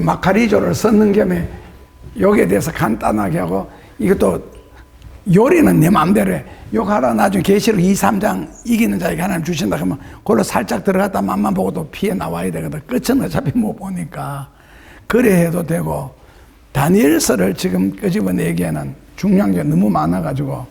마카리조를 썼는 겸에 여기에 대해서 간단하게 하고, 이것도 요리는 내 마음대로 해. 요거 하다 나중에 계시록 2, 3장 이기는 자에게 하나님 주신다 그러면 그걸로 살짝 들어갔다 맛만 보고 또 피해 나와야 되거든. 끝은 어차피 못 보니까. 그래 해도 되고, 다니엘서를 지금 끄집어내기에는 중요한 게 너무 많아가지고,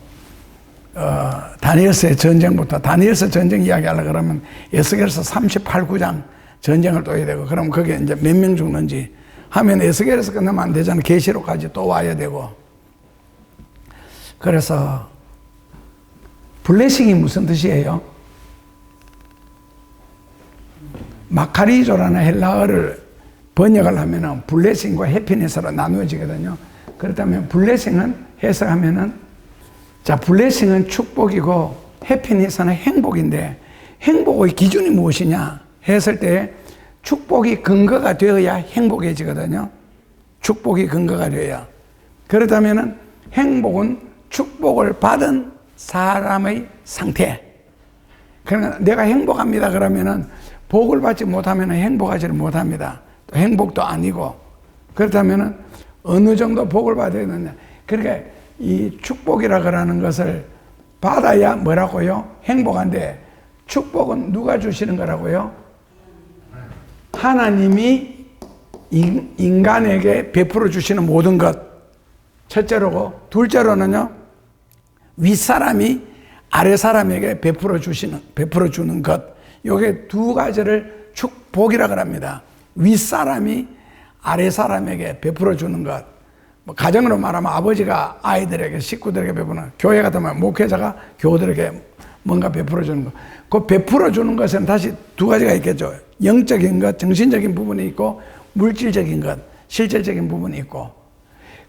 다니엘서의 전쟁부터, 다니엘서 전쟁 이야기 하려고 그러면 에스겔서 38, 9장 전쟁을 또 해야 되고, 그럼 거기에 이제 몇 명 죽는지 하면 에스겔에서 끝나면 안 되잖아. 계시록까지 또 와야 되고. 그래서 블레싱이 무슨 뜻이에요? 마카리조라는 헬라어를 번역을 하면은 블레싱과 해피니스로 나누어지거든요. 그렇다면 블레싱은 해석하면은, 자, 블레싱은 축복이고 해피니스는 행복인데, 행복의 기준이 무엇이냐 했을 때 축복이 근거가 되어야 행복해지거든요. 축복이 근거가 되어야. 그렇다면은 행복은 축복을 받은 사람의 상태. 그러니까 내가 행복합니다 그러면은 복을 받지 못하면 행복하지를 못합니다. 또 행복도 아니고. 그렇다면은 어느 정도 복을 받아야 되느냐. 그러니까 이 축복이라 그러는 것을 받아야 뭐라고요? 행복한데, 축복은 누가 주시는 거라고요? 하나님이 인간에게 베풀어 주시는 모든 것. 첫째로고, 둘째로는요, 윗사람이 아래사람에게 베풀어 주는 것. 요게 두 가지를 축복이라고 합니다. 윗사람이 아래사람에게 베풀어 주는 것. 뭐 가정으로 말하면 아버지가 아이들에게, 식구들에게 베푸는, 교회 같으면 목회자가 교우들에게 뭔가 베풀어 주는 것. 그 베풀어 주는 것은 다시 두 가지가 있겠죠. 영적인 것, 정신적인 부분이 있고, 물질적인 것, 실질적인 부분이 있고.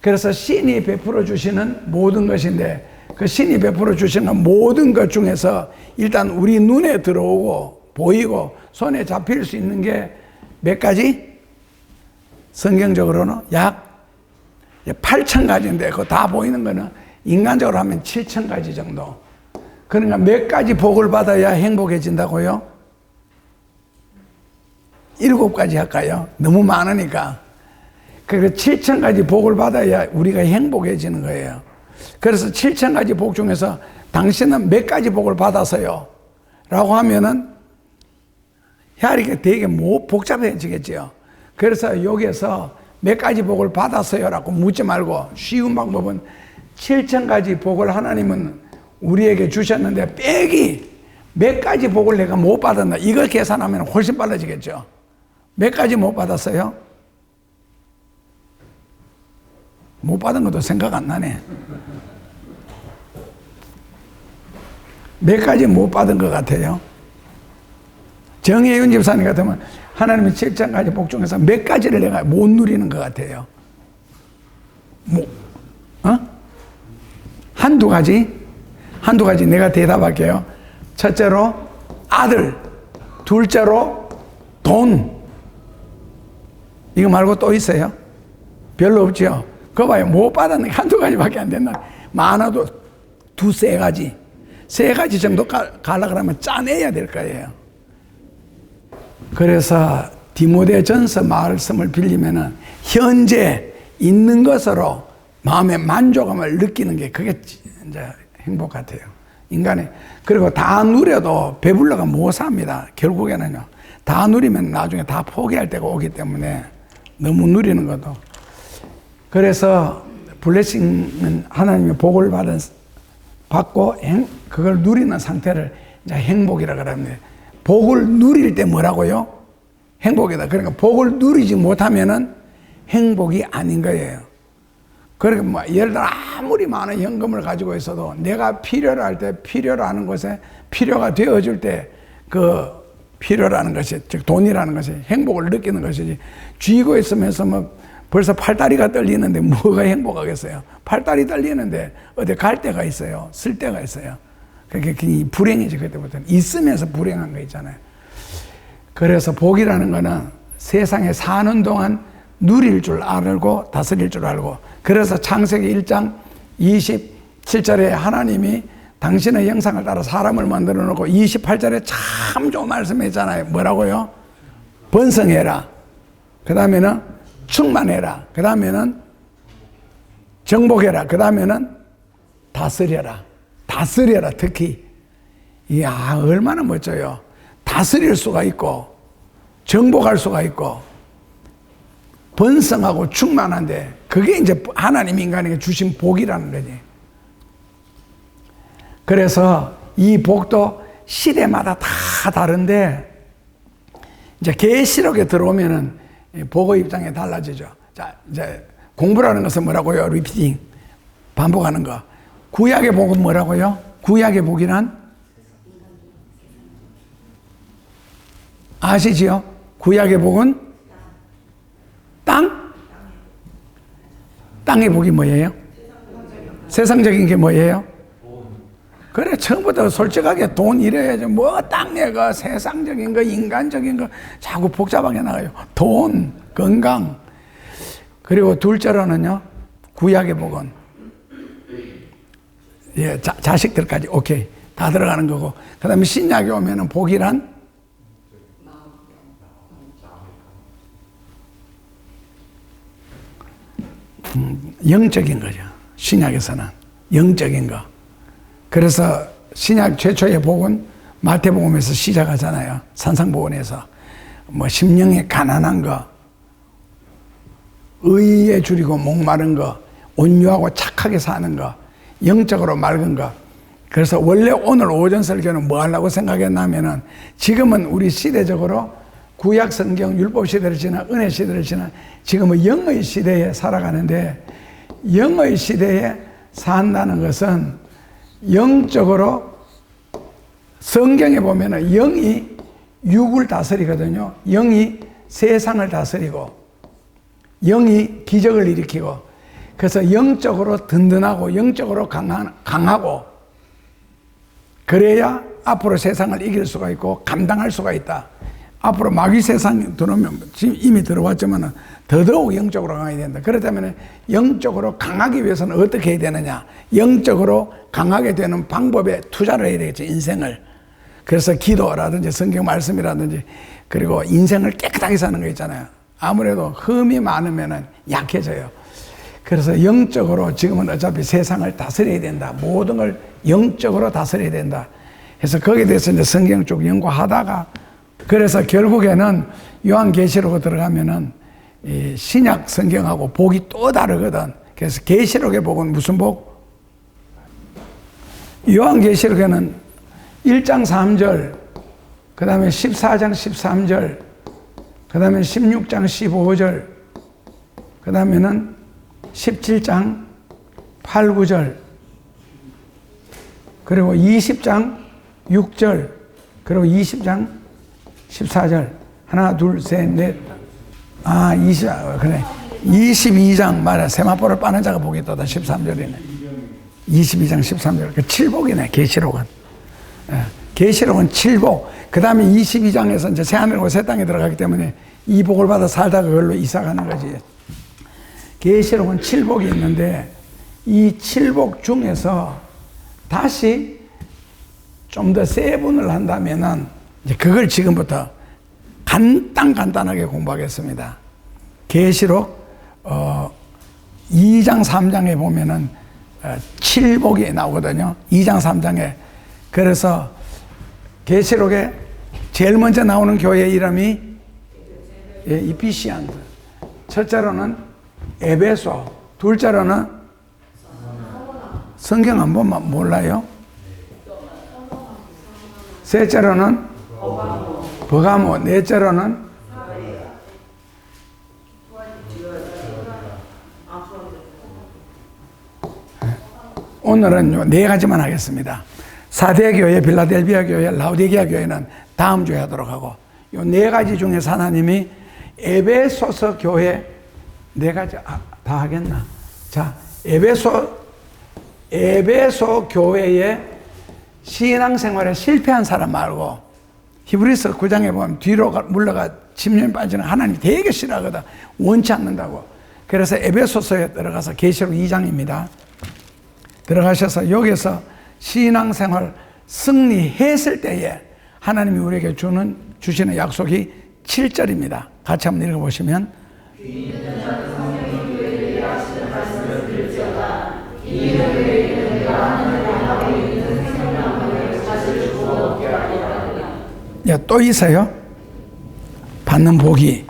그래서 신이 베풀어 주시는 모든 것인데, 그 신이 베풀어 주시는 모든 것 중에서 일단 우리 눈에 들어오고 보이고 손에 잡힐 수 있는 게 몇 가지? 성경적으로는 약 8,000가지인데 그거 다 보이는 거는 인간적으로 하면 7,000가지 정도. 그러니까 몇 가지 복을 받아야 행복해진다고요? 7가지 할까요? 너무 많으니까. 그러니까 7,000가지 복을 받아야 우리가 행복해지는 거예요. 그래서 7,000가지 복 중에서 당신은 몇 가지 복을 받았어요? 라고 하면은 이게 되게 복잡해지겠죠. 그래서 여기에서 몇 가지 복을 받았어요? 라고 묻지 말고 쉬운 방법은 7,000가지 복을 하나님은 우리에게 주셨는데 빼기 몇 가지 복을 내가 못 받았나, 이걸 계산하면 훨씬 빨라지겠죠. 몇 가지 못 받았어요? 못 받은 것도 생각 안 나네. 몇 가지 못 받은 것 같아요? 정혜윤 집사님 같으면 하나님의 7,000가지 복 중에서 몇 가지를 내가 못 누리는 것 같아요? 한두 가지? 한두 가지 내가 대답할게요. 첫째로 아들, 둘째로 돈. 이거 말고 또 있어요? 별로 없죠? 그거 봐요. 못 받았는 게 한두 가지밖에 안 된다. 많아도 두세 가지. 세 가지 정도 가려고 하면 짜내야 될 거예요. 그래서 디모데전서 말씀을 빌리면은 현재 있는 것으로 마음의 만족감을 느끼는 게 그게 이제 행복 같아요. 인간의. 그리고 다 누려도 배불러가 못 삽니다. 결국에는요. 다 누리면 나중에 다 포기할 때가 오기 때문에 너무 누리는 것도. 그래서 블레싱은 하나님의 복을 받고 그걸 누리는 상태를 이제 행복이라고 합니다. 복을 누릴 때 뭐라고요? 행복이다. 그러니까 복을 누리지 못하면은 행복이 아닌 거예요. 그러니까 뭐 예를 들어 아무리 많은 현금을 가지고 있어도 내가 필요로 할 때 필요로 하는 것에 필요가 되어줄 때 그 필요라는 것이, 즉 돈이라는 것이 행복을 느끼는 것이지, 쥐고 있으면서 뭐 벌써 팔다리가 떨리는데 뭐가 행복하겠어요? 팔다리 떨리는데 어디 갈 데가 있어요? 쓸 데가 있어요? 그게 불행이지. 그때부터는 있으면서 불행한 거 있잖아요. 그래서 복이라는 거는 세상에 사는 동안 누릴 줄 알고 다스릴 줄 알고, 그래서 창세기 1장 27절에 하나님이 당신의 형상을 따라 사람을 만들어 놓고 28절에 참 좋은 말씀했잖아요. 뭐라고요? 번성해라. 그 다음에는 충만해라. 그 다음에는 정복해라. 그 다음에는 다스려라. 다스려라. 특히 이야 얼마나 멋져요. 다스릴 수가 있고 정복할 수가 있고 번성하고 충만한데 그게 이제 하나님 인간에게 주신 복이라는 거지. 그래서 이 복도 시대마다 다 다른데 이제 계시록에 들어오면은 복의 입장이 달라지죠. 자, 이제 공부라는 것은 뭐라고요? 리피팅. 반복하는 거. 구약의 복은 뭐라고요? 구약의 복이란? 아시지요? 구약의 복은? 땅? 땅의 복이 뭐예요? 세상적인 게 뭐예요? 그래, 처음부터 솔직하게 돈 이래야죠. 뭐 땅에 거, 세상적인 거, 인간적인 거 자꾸 복잡하게 나가요. 돈, 건강. 그리고 둘째로는요, 구약의 복은 예, 자식들까지 오케이 다 들어가는 거고, 그 다음에 신약에 오면은 복이란 영적인 거죠. 신약에서는 영적인 거. 그래서 신약 최초의 복은 마태복음에서 시작하잖아요. 산상복음에서 뭐 심령이 가난한 거, 의에 줄이고 목마른 거, 온유하고 착하게 사는 거, 영적으로 맑은 거. 그래서 원래 오늘 오전 설교는 뭐 하려고 생각했냐면은 지금은 우리 시대적으로 구약 성경 율법 시대를 지나 은혜 시대를 지나 지금은 영의 시대에 살아가는데, 영의 시대에 산다는 것은 영적으로 성경에 보면은 영이 육을 다스리거든요. 영이 세상을 다스리고 영이 기적을 일으키고, 그래서 영적으로 든든하고 영적으로 강하고 그래야 앞으로 세상을 이길 수가 있고 감당할 수가 있다. 앞으로 마귀 세상이 들어오면 지금 이미 들어왔지만 더더욱 영적으로 강해야 된다. 그렇다면 영적으로 강하기 위해서는 어떻게 해야 되느냐? 영적으로 강하게 되는 방법에 투자를 해야 되겠죠. 인생을. 그래서 기도라든지 성경 말씀이라든지 그리고 인생을 깨끗하게 사는 거 있잖아요. 아무래도 흠이 많으면 약해져요. 그래서 영적으로 지금은 어차피 세상을 다스려야 된다. 모든 걸 영적으로 다스려야 된다. 그래서 거기에 대해서 이제 성경 쪽 연구하다가, 그래서 결국에는 요한계시록에 들어가면은 이 신약 성경하고 복이 또 다르거든. 그래서 계시록의 복은 무슨 복? 요한계시록에는 1장 3절, 그 다음에 14장 13절, 그 다음에 16장 15절, 그 다음에는 17장 8, 9절, 그리고 20장 6절, 그리고 20장 14절. 하나, 둘, 셋, 넷. 아, 그래. 22장, 말이야. 세마포를 빠는 자가 복이 있다. 13절이네. 22장 13절. 그 7복이네, 계시록은. 계시록은 7복. 그 다음에 22장에서 이제 새하늘과 새 땅에 들어가기 때문에 이 복을 받아 살다가 그걸로 이사 가는 거지. 계시록은 7복이 있는데 이 7복 중에서 다시 좀 더 세분을 한다면은 이제 그걸 지금부터 간단하게 공부하겠습니다. 계시록 2장 3장에 보면은 7복이 나오거든요. 2장 3장에. 그래서 계시록에 제일 먼저 나오는 교회 이름이 이피시안드, 첫째로는 에베소, 둘째로는 성경 안 보면 몰라요? 셋째로는 버가모, 넷째로는 오늘은 요 네 가지만 하겠습니다. 사대교회, 빌라델비아 교회, 라오디게아 교회는 다음 주에 하도록 하고, 요 네 가지 중에서 하나님이 에베소서 교회 네 가지 다 하겠나? 자, 에베소 교회의 신앙생활에 실패한 사람 말고, 히브리서 9장에 보면 뒤로 물러가 침륜 빠지는 하나님이 되게 싫어하거든. 원치 않는다고. 그래서 에베소서에 들어가서 계시록 2장입니다. 들어가셔서 여기서 신앙생활 승리했을 때에 하나님이 우리에게 주시는 약속이 7절입니다. 같이 한번 읽어보시면, 야, 또 있어요. 받는 복이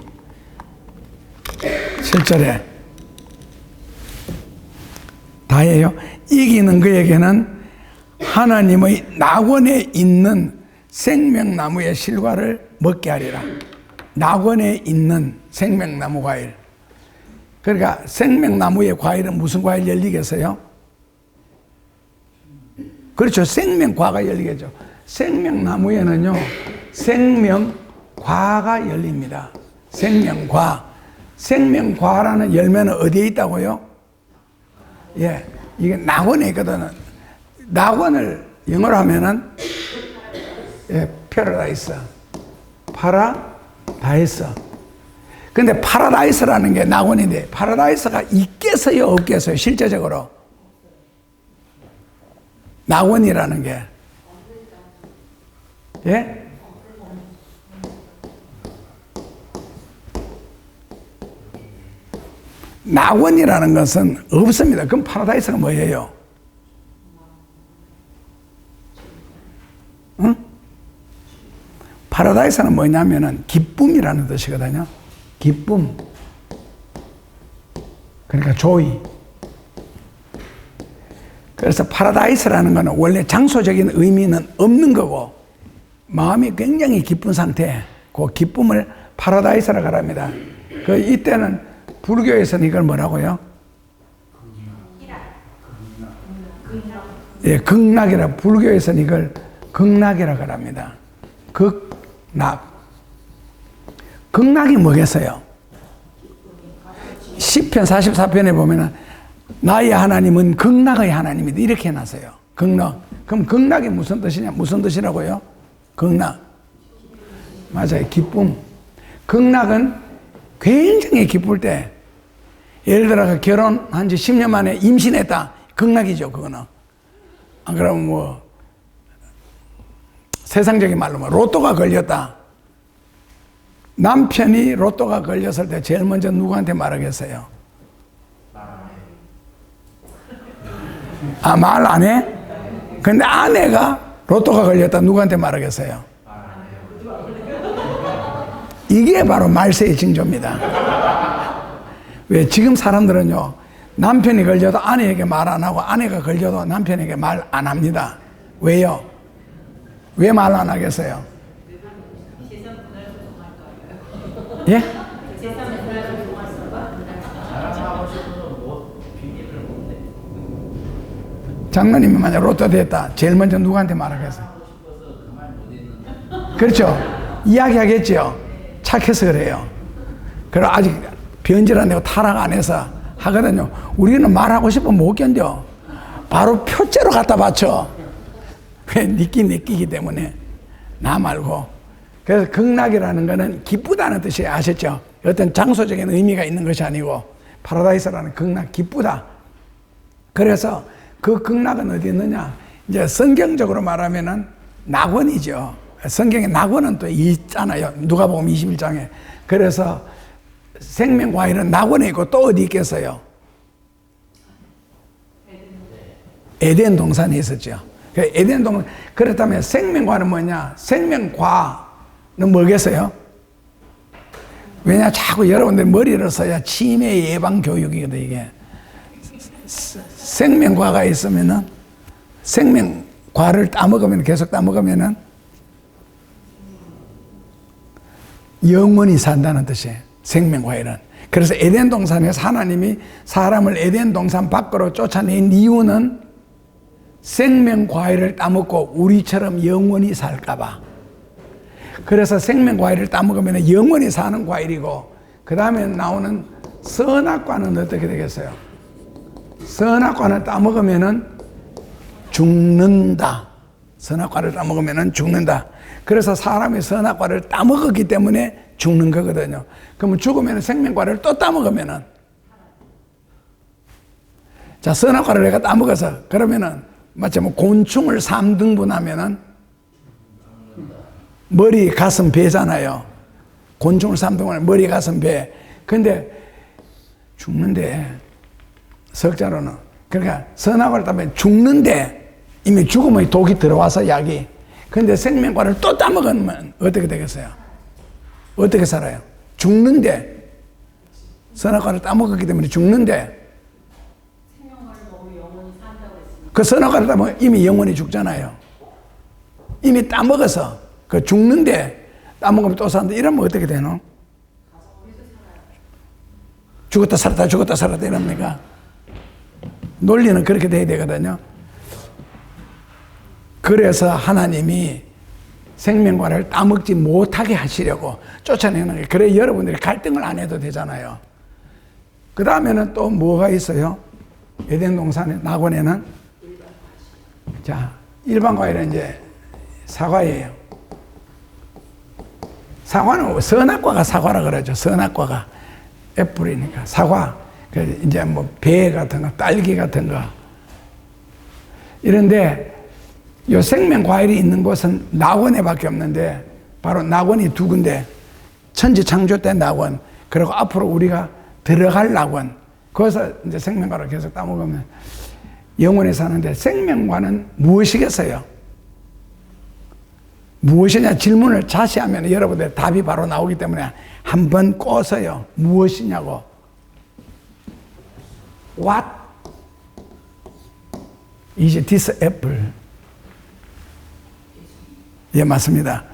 7절에 다예요. 이기는 그에게는 하나님의 낙원에 있는 생명나무의 실과를 먹게 하리라. 낙원에 있는 생명나무 과일. 그러니까 생명나무의 과일은 무슨 과일 열리겠어요? 그렇죠. 생명과가 열리겠죠. 생명나무에는요, 생명과가 열립니다. 생명과. 생명과라는 열매는 어디에 있다고요? 예, 이게 낙원에 있거든요. 낙원을 영어로 하면은, 예, 패러다이스. 파라다이스. 근데 파라다이스라는 게 낙원인데, 파라다이스가 있겠어요, 없겠어요, 실제적으로? 낙원이라는 게. 예? 낙원이라는 것은 없습니다. 그럼 파라다이스가 뭐예요? 응? 파라다이스는 뭐냐면은 기쁨이라는 뜻이거든요. 기쁨. 그러니까 조이. 그래서 파라다이스라는 것은 원래 장소적인 의미는 없는 거고, 마음이 굉장히 기쁜 상태, 그 기쁨을 파라다이스라고 합니다. 그 이때는 불교에서는 이걸 뭐라고요? 예, 극락이라. 불교에서는 이걸 극락이라고 합니다. 극락. 극락이 뭐겠어요? 시편 44편에 보면은 나의 하나님은 극락의 하나님이다, 이렇게 해놨어요. 극락. 그럼 극락이 무슨 뜻이냐? 무슨 뜻이라고요? 극락. 맞아요. 기쁨. 극락은 굉장히 기쁠 때, 예를 들어 결혼한 지 10년 만에 임신했다. 극락이죠, 그거는. 안 그러면 뭐, 세상적인 말로 뭐, 로또가 걸렸다. 남편이 로또가 걸렸을 때 제일 먼저 누구한테 말하겠어요? 아, 말 안 해? 근데 아내가 로또가 걸렸다. 누구한테 말하겠어요? 이게 바로 말세의 징조입니다. 왜? 지금 사람들은요, 남편이 걸려도 아내에게 말 안 하고, 아내가 걸려도 남편에게 말 안 합니다. 왜요? 왜 말 안 하겠어요? 예? 장로님이 만약 로또 됐다. 제일 먼저 누구한테 말하겠어요? 그렇죠. 이야기하겠죠. 착해서 그래요. 그리고 아직 변질 안 되고 타락 안 해서 하거든요. 우리는 말하고 싶으면 못 견뎌. 바로 표째로 갖다 바쳐. 왜? 느끼기 때문에. 나 말고. 그래서 극락이라는 거는 기쁘다는 뜻이 아셨죠? 어떤 장소적인 의미가 있는 것이 아니고, 파라다이스라는 극락, 기쁘다. 그래서 그 극락은 어디 있느냐? 이제 성경적으로 말하면은 낙원이죠. 성경에 낙원은 또 있잖아요. 누가복음 21장에. 그래서 생명과일은 낙원에 있고 또 어디 있겠어요? 에덴 동산에 있었죠. 에덴 동산. 그렇다면 생명과는 뭐냐? 생명과는 뭐겠어요? 왜냐? 자꾸 여러분들 머리를 써야 치매 예방 교육이거든, 이게. 생명과가 있으면은, 생명과를 따먹으면, 계속 따먹으면은 영원히 산다는 뜻이에요. 생명과일은. 그래서 에덴 동산에서 하나님이 사람을 에덴 동산 밖으로 쫓아낸 이유는 생명과일을 따먹고 우리처럼 영원히 살까봐. 그래서 생명과일을 따먹으면 영원히 사는 과일이고, 그 다음에 나오는 선악과는 어떻게 되겠어요? 선악과를 따먹으면 죽는다. 선악과를 따먹으면 죽는다. 그래서 사람이 선악과를 따먹었기 때문에 죽는 거거든요. 그러면 죽으면 생명과를 또 따먹으면은, 자, 선악과를 내가 따먹어서, 그러면은, 마치 뭐 곤충을 3등분하면은, 머리, 가슴, 배잖아요. 곤충을 3등분하면 머리, 가슴, 배. 근데 죽는데, 석자로는. 그러니까 선악과를 따면 죽는데 이미 죽음의 독이 들어와서 약이. 근데 생명과를 또 따먹으면 어떻게 되겠어요? 어떻게 살아요? 죽는데, 선악과를 따먹었기 때문에 죽는데, 생명과를 먹으면 영원히 산다고 했습니다. 그 선악과를 따먹으면 이미 영원히 죽잖아요. 이미 따먹어서 그 죽는데 따먹으면 또 산다. 이러면 어떻게 되노? 죽었다 살았다 죽었다 살았다 이럽니까? 논리는 그렇게 돼야 되거든요. 그래서 하나님이 생명과를 따먹지 못하게 하시려고 쫓아내는 거예요. 그래 여러분들이 갈등을 안 해도 되잖아요. 그 다음에는 또 뭐가 있어요? 에덴 동산에, 낙원에는? 자, 일반 과일은 이제 사과예요. 사과는 선악과가 사과라 그러죠. 선악과가 애플이니까 사과. 이제 뭐 배 같은 거, 딸기 같은 거. 이런데 요 생명 과일이 있는 곳은 낙원에밖에 없는데, 바로 낙원이 두 군데. 천지 창조 때 낙원, 그리고 앞으로 우리가 들어갈 낙원. 거기서 이제 생명과를 계속 따먹으면 영원히 사는데, 생명과는 무엇이겠어요? 무엇이냐 질문을 자시 하면 여러분들 답이 바로 나오기 때문에 한번 꼬서요. 무엇이냐고. What is this apple? 예, 맞습니다.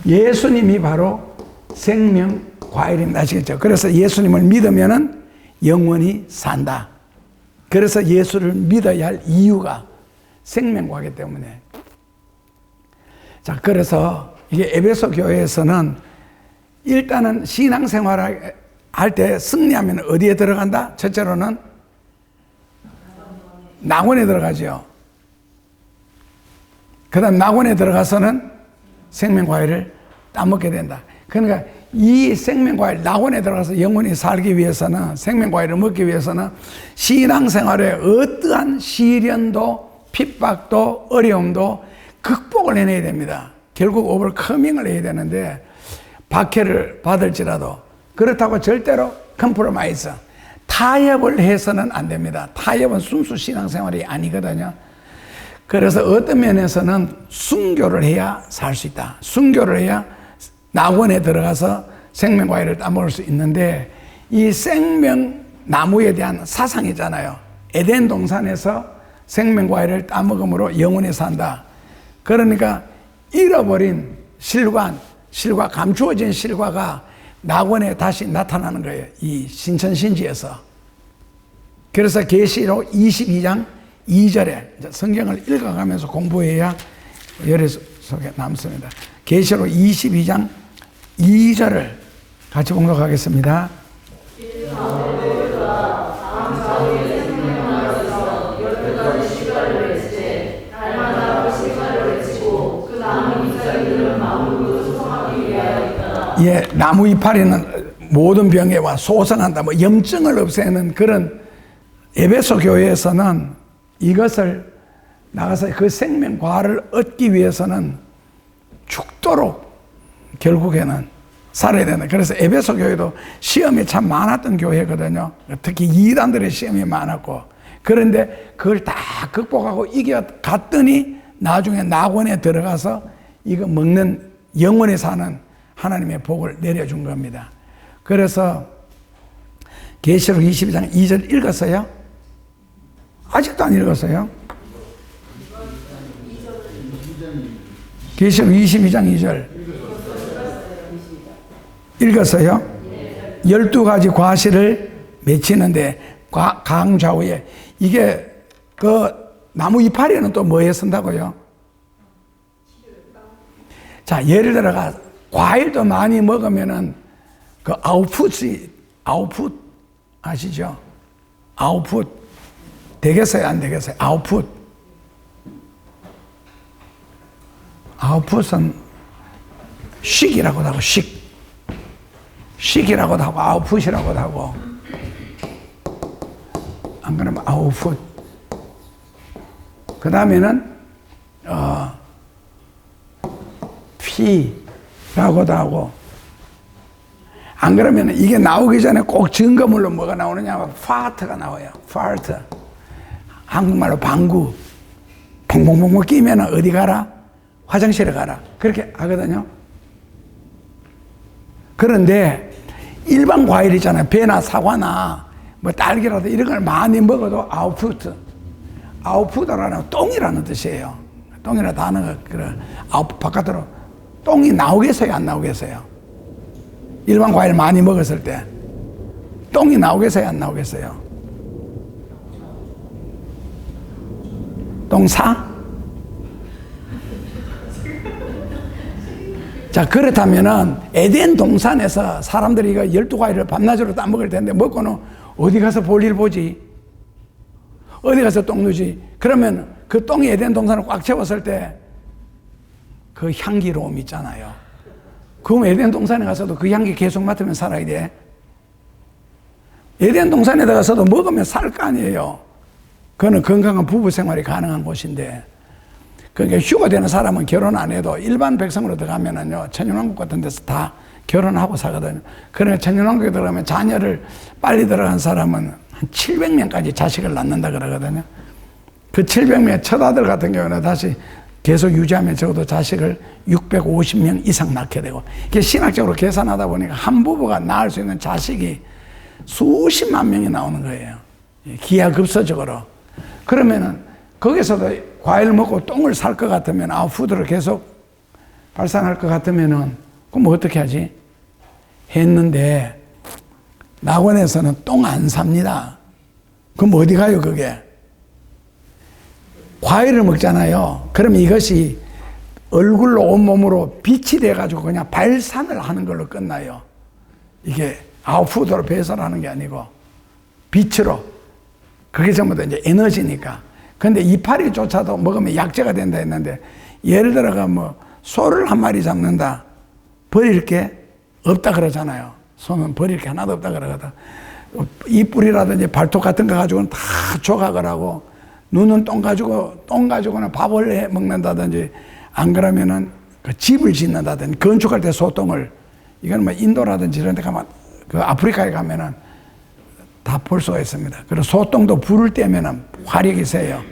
예수님이 바로 생명 과일입니다. 아시겠죠? 그래서 예수님을 믿으면은 영원히 산다. 그래서 예수를 믿어야 할 이유가 생명과이기 때문에. 자, 그래서 이게 에베소 교회에서는 일단은 신앙생활을 할 때 승리하면 어디에 들어간다? 첫째로는 낙원에 들어가죠. 그 다음 낙원에 들어가서는 생명과일을 따먹게 된다. 그러니까 이 생명과일, 낙원에 들어가서 영원히 살기 위해서는, 생명과일을 먹기 위해서는 신앙생활에 어떠한 시련도 핍박도 어려움도 극복을 해내야 됩니다. 결국 오버커밍을 해야 되는데, 박해를 받을지라도. 그렇다고 절대로 컴프로마이즈, 타협을 해서는 안 됩니다. 타협은 순수 신앙생활이 아니거든요. 그래서 어떤 면에서는 순교를 해야 살 수 있다. 순교를 해야 낙원에 들어가서 생명과일을 따먹을 수 있는데, 이 생명나무에 대한 사상이잖아요. 에덴 동산에서 생명과일을 따먹음으로 영원히 산다. 그러니까 잃어버린 실과 감추어진 실과가 낙원에 다시 나타나는 거예요. 이 신천신지에서. 그래서 계시록 22장 2절에 성경을 읽어가면서 공부해야 열애 속에 남습니다. 계시록 22장 2절을 같이 공독하겠습니다. 예, 나무 이파리는 모든 병에와 소성한다, 뭐 염증을 없애는 그런. 에베소 교회에서는 이것을 나가서 그 생명과를 얻기 위해서는 죽도록 결국에는 살아야 된다. 그래서 에베소 교회도 시험이 참 많았던 교회거든요. 특히 이단들의 시험이 많았고. 그런데 그걸 다 극복하고 이겨갔더니 나중에 낙원에 들어가서 이거 먹는 영원히 사는 하나님의 복을 내려준 겁니다. 그래서 계시록 22장 2절 읽었어요? 아직도 안 읽었어요? 계시록 22장 2절 읽었어요? 12가지 과실을 맺히는데 강좌우에, 이게 그 나무 이파리는 또 뭐에 쓴다고요? 자, 예를 들어가 과일도 많이 먹으면은 그 아웃풋 아시죠? 아웃풋 되겠어요, 안 되겠어요? 아웃풋은 식이라고도 하고, 식이라고도 하고, 아웃풋이라고도 하고. 안 그러면 아웃풋. 그 다음에는 피라고도 하고, 안 그러면 이게 나오기 전에 꼭 증거물로 뭐가 나오느냐 하면 파트가 나와요. 파트. 한국말로 방구. 퐁퐁퐁퐁 끼면 어디 가라? 화장실에 가라. 그렇게 하거든요. 그런데 일반 과일이잖아요. 배나 사과나 뭐 딸기라도 이런 걸 많이 먹어도 아웃푸트. 아웃푸트라는 똥이라는 뜻이에요. 똥이라는 단어가 바깥으로 똥이 나오겠어요? 안 나오겠어요? 일반 과일 많이 먹었을 때 똥이 나오겠어요? 안 나오겠어요? 똥 사? 자, 그렇다면은 에덴 동산에서 사람들이 이거 12과일을 밤낮으로 따먹을 텐데 먹고는 어디 가서 볼일 보지? 어디 가서 똥 누지? 그러면 그 똥이 에덴 동산을 꽉 채웠을 때 그 향기로움 있잖아요. 그럼 에덴 동산에 가서도 그 향기 계속 맡으면 살아야 돼. 에덴 동산에 들어가서도 먹으면 살 거 아니에요. 그거는 건강한 부부 생활이 가능한 곳인데, 그러니까 휴가 되는 사람은 결혼 안 해도 일반 백성으로 들어가면은요, 천연왕국 같은 데서 다 결혼하고 사거든요. 그러니까 천연왕국에 들어가면 자녀를 빨리 들어간 사람은 한 700명까지 자식을 낳는다 그러거든요. 그 700명 첫 아들 같은 경우는 다시 계속 유지하면 적어도 자식을 650명 이상 낳게 되고, 이게 신학적으로 계산하다 보니까 한 부부가 낳을 수 있는 자식이 수십만 명이 나오는 거예요. 기하급수적으로. 그러면은 거기서도 과일 먹고 똥을 살 것 같으면, 아웃푸드를 계속 발산할 것 같으면은, 그럼 어떻게 하지? 했는데, 낙원에서는 똥 안 삽니다. 그럼 어디 가요, 그게? 과일을 먹잖아요. 그럼 이것이 얼굴로 온몸으로 빛이 돼가지고 그냥 발산을 하는 걸로 끝나요. 이게 아웃푸드로 배설하는 게 아니고, 빛으로. 그게 전부 다 이제 에너지니까. 근데 이파리조차도 먹으면 약재가 된다 했는데, 예를 들어가 뭐 소를 한 마리 잡는다, 버릴 게 없다 그러잖아요. 소는 버릴 게 하나도 없다 그러거든. 이 뿔이라든지 발톱 같은 거 가지고는 다 조각을 하고, 눈은 똥 가지고는 밥을 해 먹는다든지, 안 그러면은 그 집을 짓는다든지, 건축할 때 소똥을, 이건 뭐 인도라든지 이런 데 가면, 그 아프리카에 가면은 다 볼 수가 있습니다. 그리고 소똥도 불을 떼면은 화력이 세요.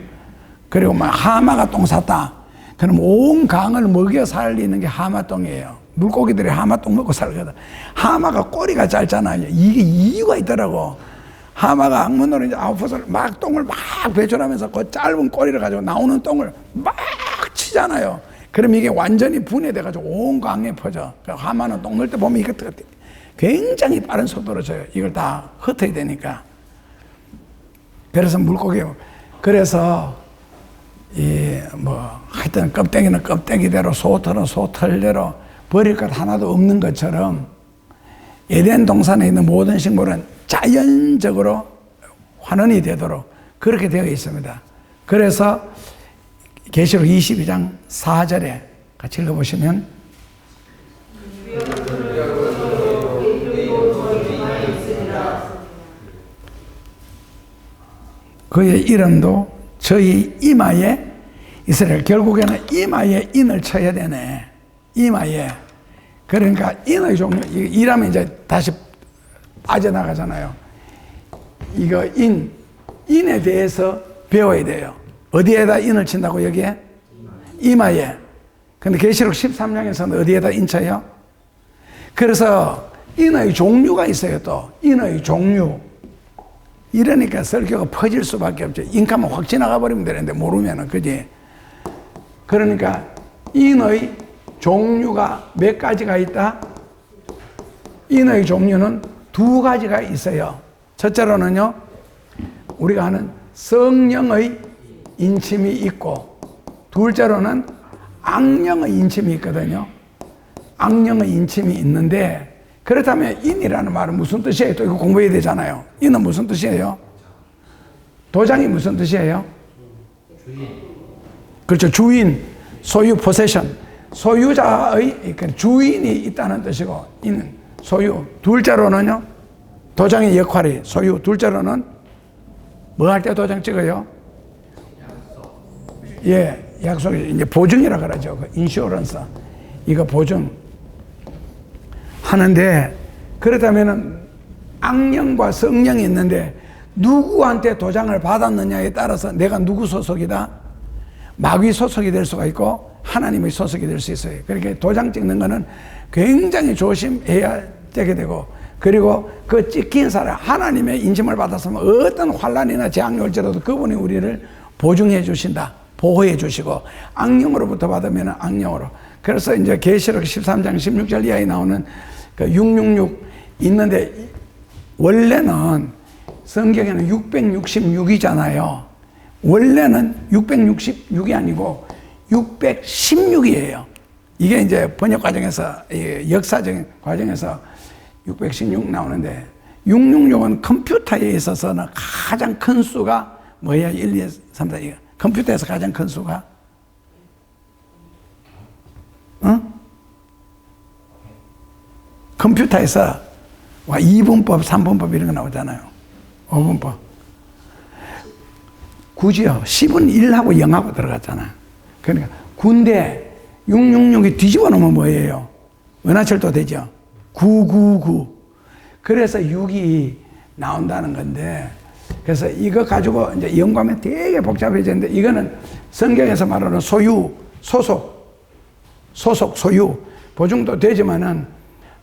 그리고 막 하마가 똥 쌌다. 그럼 온 강을 먹여 살리는 게 하마똥이에요. 물고기들이 하마똥 먹고 살거든. 하마가 꼬리가 짧잖아요. 이게 이유가 있더라고. 하마가 항문으로 이제 아웃풋을 막 똥을 막 배출하면서 그 짧은 꼬리를 가지고 나오는 똥을 막 치잖아요. 그럼 이게 완전히 분해돼가지고 온 강에 퍼져. 하마는 똥 넣을 때 보면 이거 굉장히 빠른 속도로 져요. 이걸 다 흩어야 되니까. 그래서 물고기, 그래서 하여튼 껍데기는 껍데기대로, 소털은 소털대로 버릴 것 하나도 없는 것처럼 에덴 동산에 있는 모든 식물은 자연적으로 환원이 되도록 그렇게 되어 있습니다. 그래서 계시록 22장 4절에 같이 읽어보시면, 그의 이름도 저희 이마에 있으리라. 결국에는 이마에 인을 쳐야 되네. 이마에. 그러니까 인의 종류, 이라면 이제 다시 빠져나가잖아요. 이거 인에 대해서 배워야 돼요. 어디에다 인을 친다고 여기에? 이마에. 근데 계시록 13장에서는 어디에다 인 쳐요? 그래서 인의 종류가 있어요. 또 인의 종류. 이러니까 설교가 퍼질 수밖에 없죠. 인카면 확 지나가 버리면 되는데 모르면은, 그지? 그러니까 인의 종류가 몇 가지가 있다? 인의 종류는 두 가지가 있어요. 첫째로는요, 우리가 아는 성령의 인침이 있고, 둘째로는 악령의 인침이 있거든요. 악령의 인침이 있는데, 그렇다면 인이라는 말은 무슨 뜻이에요? 또 이거 공부해야 되잖아요. 인은 무슨 뜻이에요? 도장이 무슨 뜻이에요? 주인. 그렇죠. 주인, 소유, 포세션. 소유자의, 그러니까 주인이 있다는 뜻이고, 인은 소유. 둘째로는요, 도장의 역할이 소유. 둘째로는 뭐 할 때 도장 찍어요? 예, 약속이 이제 보증이라 그러죠. 그 인슈어런스. 이거 보증 하는데, 그렇다면은 악령과 성령이 있는데 누구한테 도장을 받았느냐에 따라서 내가 누구 소속이다? 마귀 소속이 될 수가 있고 하나님의 소속이 될 수 있어요. 그렇게 도장 찍는 거는 굉장히 조심해야 되게 되고, 그리고 그 찍힌 사람, 하나님의 인침을 받았으면 어떤 환난이나 재앙이 올지라도 그분이 우리를 보증해 주신다, 보호해 주시고, 악령으로부터 받으면 악령으로. 그래서 이제 계시록 13장 16절 이하에 나오는 그 666 있는데, 원래는 성경에는 666이잖아요. 원래는 666이 아니고 616이에요. 이게 이제 번역 과정에서, 역사적인 과정에서 616 나오는데, 666은 컴퓨터에 있어서는 가장 큰 수가 뭐야? 1, 2, 3, 4, 2. 컴퓨터에서 가장 큰 수가? 컴퓨터에서 2분법, 3분법 이런 거 나오잖아요. 5분법. 굳이요. 10은 1하고 0하고 들어갔잖아요. 그러니까 군대 666이 뒤집어 놓으면 뭐예요? 은하철도 되죠. 999. 그래서 6이 나온다는 건데, 그래서 이거 가지고 이제 연구하면 되게 복잡해지는데, 이거는 성경에서 말하는 소유, 소속, 소유, 보증도 되지만은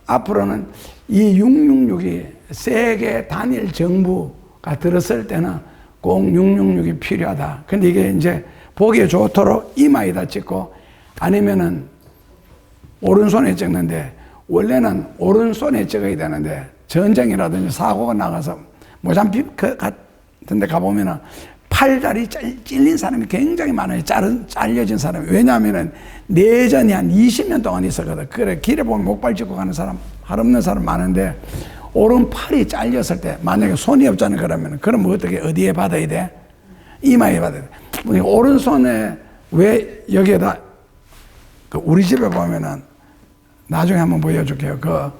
앞으로는 이 666이 세계 단일 정부가 들었을 때는 꼭 666이 필요하다. 근데 이게 이제 보기에 좋도록 이마에다 찍고, 아니면은 오른손에 찍는데, 원래는 오른손에 찍어야 되는데 전쟁이라든지 사고가 나가서 모잠비크 같은 데 가보면은 팔다리 찔린 사람이 굉장히 많아요. 잘려진 사람이. 왜냐하면은 내전이 한 20년 동안 있었거든. 그래, 길에 보면 목발 짚고 가는 사람, 할 없는 사람 많은데, 오른팔이 잘렸을 때, 만약에 손이 없잖아요. 그럼 어떻게, 어디에 받아야 돼? 이마에 받아야 돼. 오른손에 왜 여기에다, 우리 집에 보면은 나중에 한번 보여줄게요. 그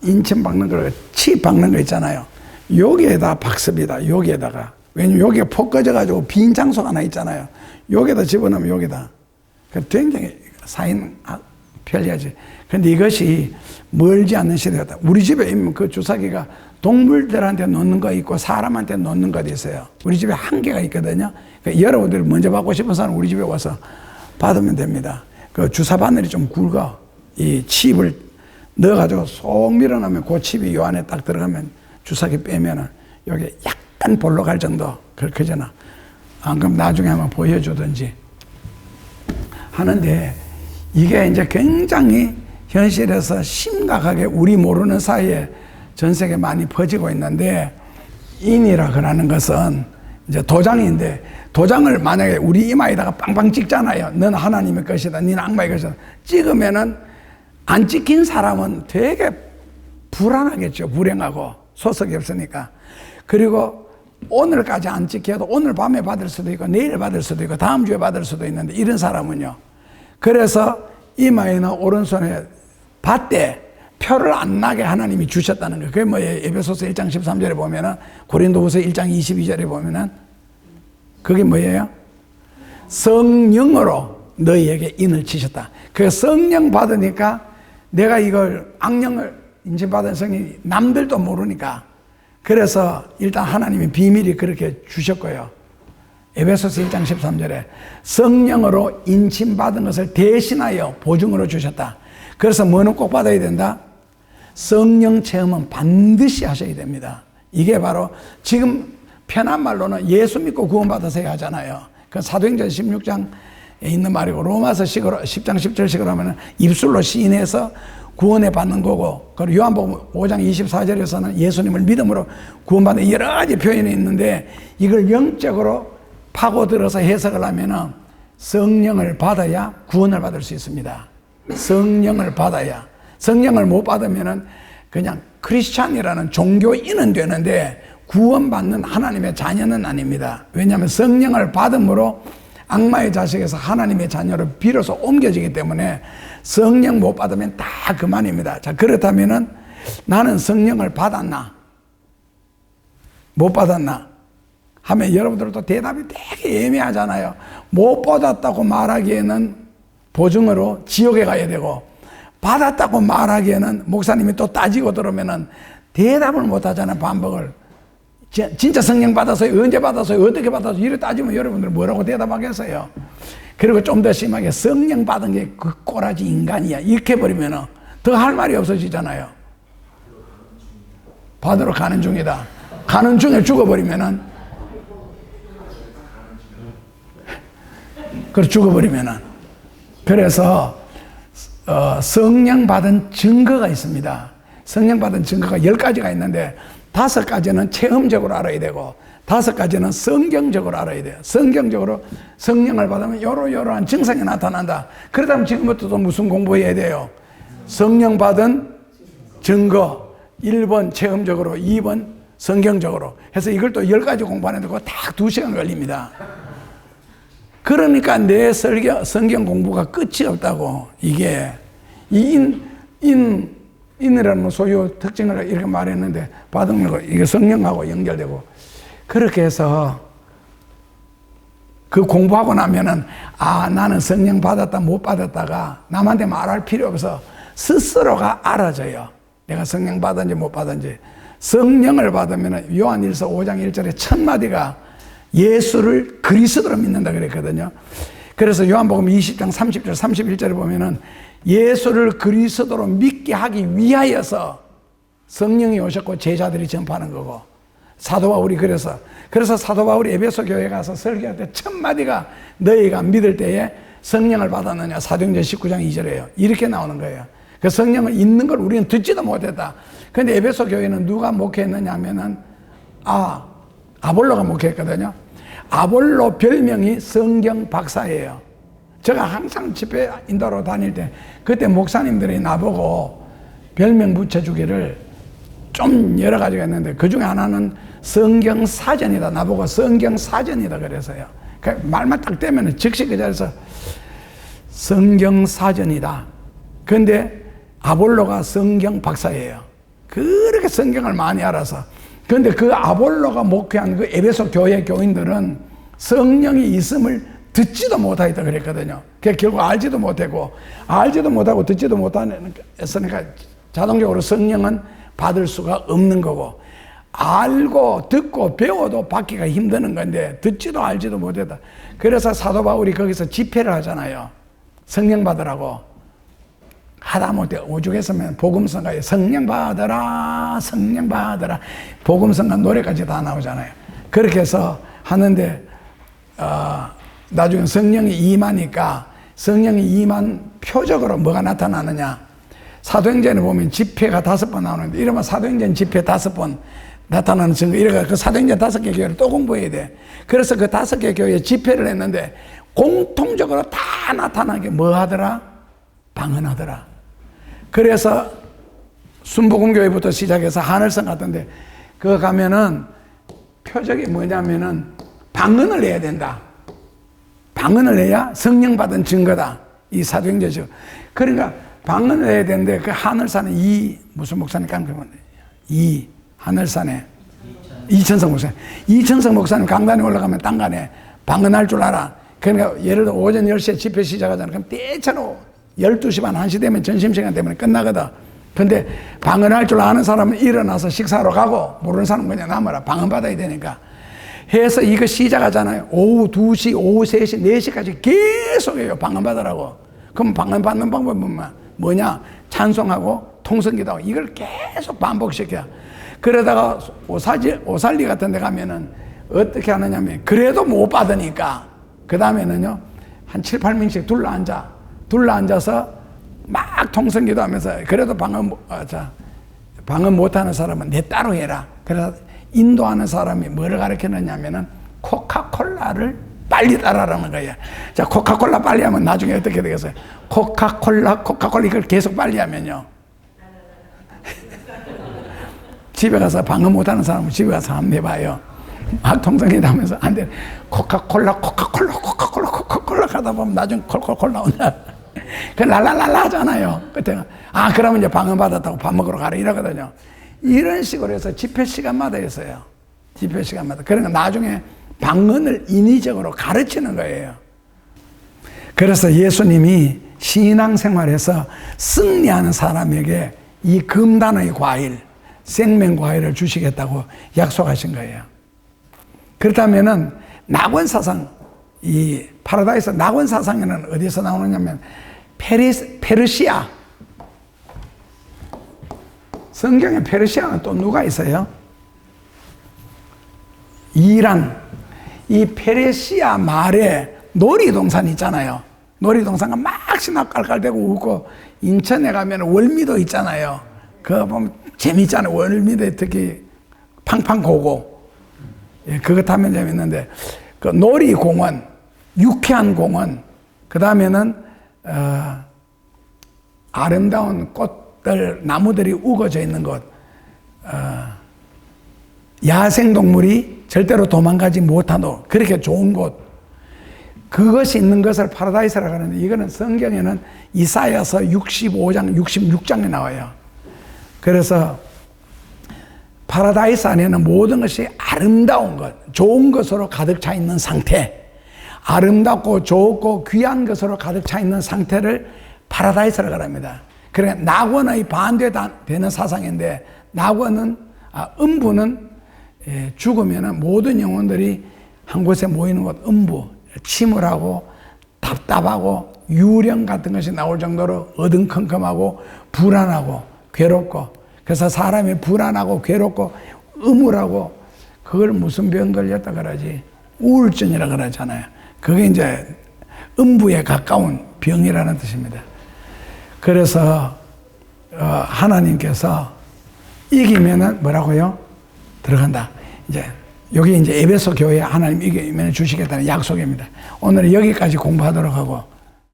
인침 박는 거, 치 박는 거 있잖아요. 여기에다 박습니다. 여기에다가. 왜냐면 여기가 폭 꺼져가지고 빈 장소가 하나 있잖아요. 여기에다 집어넣으면 여기다. 굉장히 사인 편리하지. 근데 이것이 멀지 않는 시대였다. 우리 집에 있는 그 주사기가 동물들한테 놓는 거 있고 사람한테 놓는 거 있어요. 우리 집에 한 개가 있거든요. 그러니까 여러분들이 먼저 받고 싶은 사람 우리 집에 와서 받으면 됩니다. 그 주사 바늘이 좀 굵어. 이 칩을 넣어가지고 쏙 밀어넣으면 그 칩이 요 안에 딱 들어가면 주사기 빼면은 여기 약간 볼로 갈 정도 그렇게잖아. 안 그럼 나중에 한번 보여주든지 하는데, 이게 이제 굉장히 현실에서 심각하게 우리 모르는 사이에 전 세계 많이 퍼지고 있는데, 인이라 그러는 것은 이제 도장인데, 도장을 만약에 우리 이마에다가 빵빵 찍잖아요. 넌 하나님의 것이다, 너는 악마의 것이다. 찍으면은 안 찍힌 사람은 되게 불안하겠죠. 불행하고 소속이 없으니까. 그리고 오늘까지 안 찍혀도 오늘 밤에 받을 수도 있고 내일 받을 수도 있고 다음 주에 받을 수도 있는데, 이런 사람은요. 그래서 이마에나 오른손에 밭대 표를 안 나게 하나님이 주셨다는 거예요. 그게 뭐예요? 에베소서 1장 13절에 보면은, 고린도후서 1장 22절에 보면은, 그게 뭐예요? 성령으로 너희에게 인을 치셨다. 그 성령 받으니까 내가 이걸 악령을 인침받은 성령이 남들도 모르니까, 그래서 일단 하나님이 비밀이 그렇게 주셨고요. 에베소서 1장 13절에 성령으로 인침받은 것을 대신하여 보증으로 주셨다. 그래서 뭐는 꼭 받아야 된다? 성령 체험은 반드시 하셔야 됩니다. 이게 바로 지금 편한 말로는 예수 믿고 구원받으세요 하잖아요. 그 사도행전 16장에 있는 말이고, 로마서 10장 10절식으로 하면 입술로 시인해서 구원에 받는 거고, 그리고 요한복음 5장 24절에서는 예수님을 믿음으로 구원받는 여러 가지 표현이 있는데, 이걸 영적으로 파고들어서 해석을 하면은 성령을 받아야 구원을 받을 수 있습니다. 성령을 받아야. 성령을 못 받으면은 그냥 크리스찬이라는 종교인은 되는데 구원받는 하나님의 자녀는 아닙니다. 왜냐하면 성령을 받음으로 악마의 자식에서 하나님의 자녀로 비로소 옮겨지기 때문에 성령 못 받으면 다 그만입니다. 자, 그렇다면은 나는 성령을 받았나? 못 받았나? 하면 여러분들도 대답이 되게 애매하잖아요. 못 받았다고 말하기에는 보증으로 지옥에 가야 되고, 받았다고 말하기에는 목사님이 또 따지고 들으면은 대답을 못 하잖아요, 반복을. 진짜 성령 받았어요? 언제 받았어요? 어떻게 받았어요? 이래 따지면 여러분들 뭐라고 대답하겠어요? 그리고 좀 더 심하게 성령 받은 게 그 꼬라지 인간이야. 이렇게 버리면은 더 할 말이 없어지잖아요. 받으러 가는 중이다. 가는 중에 죽어버리면은, 그래, 죽어버리면은. 그래서, 성령 받은 증거가 있습니다. 성령 받은 증거가 10가지가 있는데, 5가지는 체험적으로 알아야 되고, 5가지는 성경적으로 알아야 돼요. 성경적으로 성령을 받으면 이러이러한 증상이 나타난다. 그러다면 지금부터 또 무슨 공부해야 돼요? 성령 받은 증거. 1번 체험적으로, 2번 성경적으로 해서 이걸 또 10가지 공부하는데 그거 딱 2시간 걸립니다. 그러니까 내 성경 공부가 끝이 없다고. 이게 인이라는 소유 특징을 이렇게 말했는데 받은 거 이게 성령하고 연결되고, 그렇게 해서 그 공부하고 나면은 나는 성령 받았다 못 받았다가 남한테 말할 필요 없어. 스스로가 알아져요. 내가 성령 받았는지 못 받았는지. 성령을 받으면 요한일서 5장 1절에 첫 마디가 예수를 그리스도로 믿는다 그랬거든요. 그래서 요한복음 20장 30절 31절에 보면은 예수를 그리스도로 믿게 하기 위하여서 성령이 오셨고 제자들이 전파하는 거고, 사도 바울이 그래서 사도 바울이 에베소 교회에 가서 설교할 때 첫 마디가 너희가 믿을 때에 성령을 받았느냐, 사도행전 19장 2절에요. 이렇게 나오는 거예요. 그 성령은 있는 걸 우리는 듣지도 못했다. 근데 에베소 교회는 누가 목회했느냐 하면은, 아볼로가 목회했거든요. 아볼로 별명이 성경 박사예요. 제가 항상 집회 인도로 다닐 때, 그때 목사님들이 나보고 별명 붙여주기를 좀 여러 가지가 있는데, 그 중에 하나는 성경 사전이다. 나보고 성경 사전이다 그래서요. 그러니까 말만 딱 떼면 즉시 그 자리에서 성경 사전이다. 근데 아볼로가 성경 박사예요. 그렇게 성경을 많이 알아서. 그런데 그 아볼로가 목회한 그 에베소 교회 교인들은 성령이 있음을 듣지도 못하겠다 그랬거든요. 그러니까 결국 알지도 못하고 듣지도 못했으니까 자동적으로 성령은 받을 수가 없는 거고, 알고 듣고 배워도 받기가 힘드는 건데 듣지도 알지도 못했다. 그래서 사도 바울이 거기서 집회를 하잖아요. 성령 받으라고. 하다못해 오죽했으면 복음성가에 성령 받으라 성령 받으라 복음성가 노래까지 다 나오잖아요. 그렇게 해서 하는데 나중에 성령이 임하니까, 성령이 임한 표적으로 뭐가 나타나느냐, 사도행전에 보면 집회가 5번 나오는데, 이러면 사도행전 집회 5번 나타나는 증거, 이래가 그 사도행전 5개 교회를 또 공부해야 돼. 그래서 그 5개 교회 집회를 했는데 공통적으로 다 나타나게 뭐 하더라? 방언하더라. 그래서 순복음교회부터 시작해서 하늘성 같은데 그거 가면은 표적이 뭐냐면은 방언을 해야 된다. 방언을 해야 성령 받은 증거다. 이 사도행전이죠. 그러니까 방언을 해야 되는데 그 하늘산에 무슨 목사님 깜깜한데 하늘산에 이천성 목사님 강단에 올라가면 땅간에 방언할 줄 알아. 그러니까 예를 들어 오전 10시에 집회 시작하잖아. 그럼 때처럼 12시 반 1시 되면 점심시간 때문에 끝나거든. 근데 방언할 줄 아는 사람은 일어나서 식사하러 가고, 모르는 사람은 그냥 남아라. 방언 받아야 되니까 해서 이거 시작하잖아요. 오후 2시, 오후 3시, 4시까지 계속 해요. 방언 받으라고. 그럼 방언 받는 방법은 뭐냐? 찬송하고 통성기도하고 이걸 계속 반복시켜. 그러다가 오살리 같은 데 가면은 어떻게 하느냐면, 그래도 못 받으니까 그 다음에는요 한 7, 8명씩 둘러앉아서 막 통성기도 하면서, 그래도 방언 못하는 사람은 내 따로 해라. 그래서 인도하는 사람이 뭐를 가르치느냐면은 코카콜라를 빨리 따라하는 거예요. 자, 코카콜라 빨리 하면 나중에 어떻게 되겠어요? 코카콜라 이걸 계속 빨리 하면요, 집에 가서 방언 못하는 사람은 집에 가서 한번 해봐요. 막 통성기도 하면서 안 돼. 코카콜라 가다 보면 나중에 콜콜콜 나온다. 그 랄랄랄라 하잖아요. 그때가 그러면 이제 방언 받았다고 밥 먹으러 가라 이러거든요. 이런 식으로 해서 집회 시간마다 했어요. 집회 시간마다. 그러니까 나중에 방언을 인위적으로 가르치는 거예요. 그래서 예수님이 신앙생활에서 승리하는 사람에게 이 금단의 과일, 생명 과일을 주시겠다고 약속하신 거예요. 그렇다면은 낙원사상, 이 파라다이스 낙원사상에는 어디서 나오느냐면 페르시아. 성경에 페르시아는 또 누가 있어요? 이란. 이 페르시아 말에 놀이동산 있잖아요. 놀이동산가 막 신나 깔깔대고 웃고, 인천에 가면 월미도 있잖아요. 그거 보면 재밌잖아요. 월미도에 특히 팡팡 고고. 예, 그거 타면 재밌는데, 그 놀이공원, 유쾌한 공원, 그 다음에는, 아름다운 꽃들, 나무들이 우거져 있는 곳, 야생동물이 절대로 도망가지 못하도록 그렇게 좋은 곳, 그것이 있는 것을 파라다이스라고 하는데, 이거는 성경에는 이사야서 65장, 66장에 나와요. 그래서 파라다이스 안에는 모든 것이 아름다운 것, 좋은 것으로 가득 차 있는 상태, 아름답고 좋고 귀한 것으로 가득 차 있는 상태를 파라다이스라고 합니다. 그러니까 낙원의 반대되는 사상인데, 낙원은, 음부는 죽으면 모든 영혼들이 한 곳에 모이는 곳, 음부, 침울하고 답답하고 유령 같은 것이 나올 정도로 어두컴컴하고 불안하고 괴롭고, 그래서 사람이 불안하고 괴롭고 음울하고, 그걸 무슨 병 걸렸다 그러지? 우울증이라 그러잖아요. 그게 이제 음부에 가까운 병이라는 뜻입니다. 그래서 하나님께서 이기면은 뭐라고요? 들어간다. 이제 여기 이제 에베소 교회에 하나님 이기면 주시겠다는 약속입니다. 오늘은 여기까지 공부하도록 하고